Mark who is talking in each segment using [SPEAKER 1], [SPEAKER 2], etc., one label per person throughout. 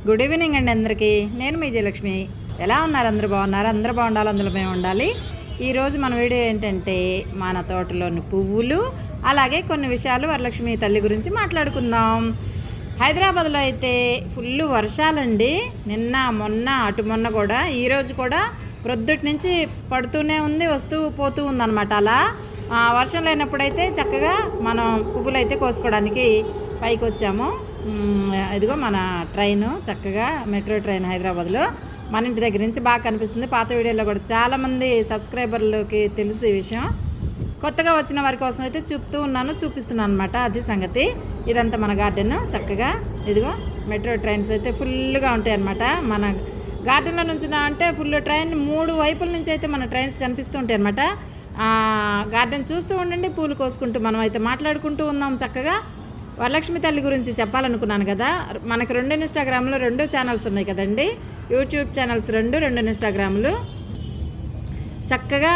[SPEAKER 1] Good evening అండి అందరికీ. నేను మీ జయలక్ష్మి. ఎలా ఉన్నారు? అందరూ బాగున్నారు? అందరూ బాగుండాలి, అందులో మేము ఉండాలి. ఈరోజు మన వీడియో ఏంటంటే మన తోటలోని పువ్వులు, అలాగే కొన్ని విషయాలు వరలక్ష్మి తల్లి గురించి మాట్లాడుకుందాం. హైదరాబాద్లో అయితే ఫుల్ వర్షాలండి. నిన్న మొన్న అటు మొన్న కూడా, ఈరోజు కూడా ప్రొద్దుటి నుంచి పడుతూనే ఉంది, వస్తూ పోతూ ఉందన్నమాట. అలా వర్షం లేనప్పుడైతే చక్కగా మనం పువ్వులు అయితే కోసుకోవడానికి పైకి వచ్చాము. ఇదిగో మన ట్రైను, చక్కగా మెట్రో ట్రైన్ హైదరాబాద్లో మన ఇంటి దగ్గర నుంచి బాగా కనిపిస్తుంది. పాత వీడియోలో కూడా చాలామంది సబ్స్క్రైబర్లకి తెలుసు ఈ విషయం. కొత్తగా వచ్చిన వారి కోసం అయితే చూపిస్తున్నాను అనమాట. అది సంగతి. ఇదంతా మన గార్డెన్. చక్కగా ఇదిగో మెట్రో ట్రైన్స్ అయితే ఫుల్గా ఉంటాయి అన్నమాట. మన గార్డెన్లో నుంచి అంటే ఫుల్ ట్రైన్ 3 వైపుల నుంచి అయితే మన ట్రైన్స్ కనిపిస్తూ ఉంటాయి అనమాట. గార్డెన్ చూస్తూ ఉండండి, పూలు కోసుకుంటూ మనం అయితే మాట్లాడుకుంటూ ఉందాం. చక్కగా వరలక్ష్మి తల్లి గురించి చెప్పాలనుకున్నాను కదా. మనకు 2 ఇన్స్టాగ్రామ్లో 2 ఛానల్స్ ఉన్నాయి కదండి. YouTube channels 2 ఇన్స్టాగ్రామ్లు. చక్కగా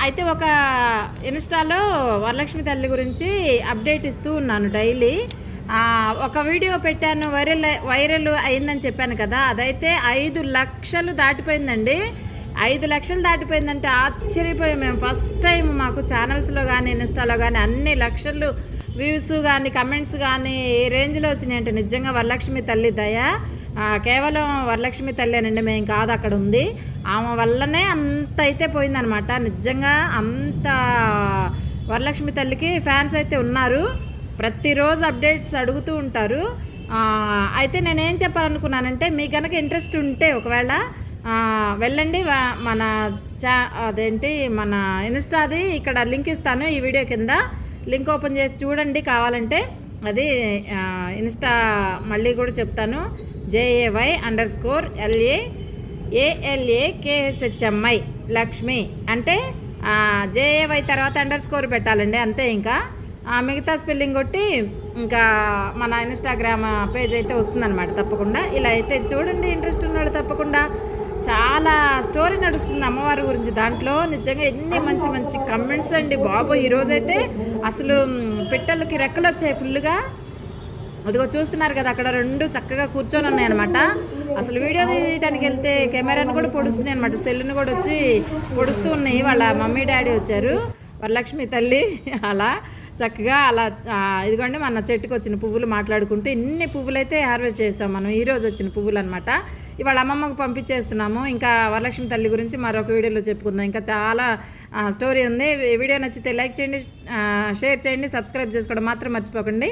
[SPEAKER 1] అయితే ఒక ఇన్స్టాలో వరలక్ష్మి తల్లి గురించి అప్డేట్ ఇస్తూ ఉన్నాను డైలీ. ఒక వీడియో పెట్టాను, వైరల్ అయిందని చెప్పాను కదా. అదైతే 5 లక్షలు దాటిపోయిందండి. 5 లక్షలు దాటిపోయిందంటే ఆశ్చర్యపోయాం మేము. ఫస్ట్ టైం మాకు ఛానల్స్లో కానీ ఇన్స్టాలో కానీ అన్ని లక్షలు వ్యూస్ కానీ కమెంట్స్ కానీ ఏ రేంజ్లో వచ్చినాయి అంటే నిజంగా వరలక్ష్మి తల్లి దయ. కేవలం వరలక్ష్మి తల్లి అనండి, మేము కాదు, అక్కడ ఉంది. ఆమె వల్లనే అంత అయితే పోయిందనమాట. నిజంగా అంత వరలక్ష్మి తల్లికి ఫ్యాన్స్ అయితే ఉన్నారు. ప్రతిరోజు అప్డేట్స్ అడుగుతూ ఉంటారు. అయితే నేనేం చెప్పాలనుకున్నానంటే, మీకు కనుక ఇంట్రెస్ట్ ఉంటే ఒకవేళ వెళ్ళండి. మన మన ఇన్స్టాది ఇక్కడ లింక్ ఇస్తాను ఈ వీడియో కింద. లింక్ ఓపెన్ చేసి చూడండి కావాలంటే. అది ఇన్స్టా మళ్ళీ కూడా చెప్తాను. JAY_LAALAKSHMI లక్ష్మి అంటే JAY తర్వాత _ పెట్టాలండి, అంతే. ఇంకా మిగతా స్పెల్లింగ్ కొట్టి ఇంకా మన ఇన్స్టాగ్రామ్ పేజ్ అయితే వస్తుందన్నమాట. తప్పకుండా ఇలా అయితే చూడండి. ఇంట్రెస్ట్ ఉన్నాడు తప్పకుండా. చాలా స్టోరీ నడుస్తుంది అమ్మవారి గురించి దాంట్లో. నిజంగా ఎన్ని మంచి మంచి కమెంట్స్ అండి బాబు. ఈరోజైతే అసలు పిట్టలకి రెక్కలు వచ్చాయి ఫుల్గా. అదిగో చూస్తున్నారు కదా, అక్కడ 2 చక్కగా కూర్చొని ఉన్నాయి అనమాట. అసలు వీడియో తీయడానికి వెళ్తే కెమెరాను కూడా పొడుస్తున్నాయి అనమాట. సెల్లును కూడా వచ్చి పొడుస్తూ ఉన్నాయి. వాళ్ళ మమ్మీ డాడీ వచ్చారు, వరలక్ష్మి తల్లి. అలా చక్కగా అలా ఇదిగోండి మన చెట్టుకు వచ్చిన పువ్వులు మాట్లాడుకుంటూ ఇన్ని పువ్వులు అయితే హార్వెస్ట్ చేస్తాం మనం. ఈరోజు వచ్చిన పువ్వులు అనమాట. ఇవాళ అమ్మమ్మకు పంపించేస్తున్నాము. ఇంకా వరలక్ష్మి తల్లి గురించి మరొక వీడియోలో చెప్పుకుందాం. ఇంకా చాలా స్టోరీ ఉంది. వీడియో నచ్చితే లైక్ చేయండి, షేర్ చేయండి, సబ్స్క్రైబ్ చేసుకోవడం మాత్రం మర్చిపోకండి.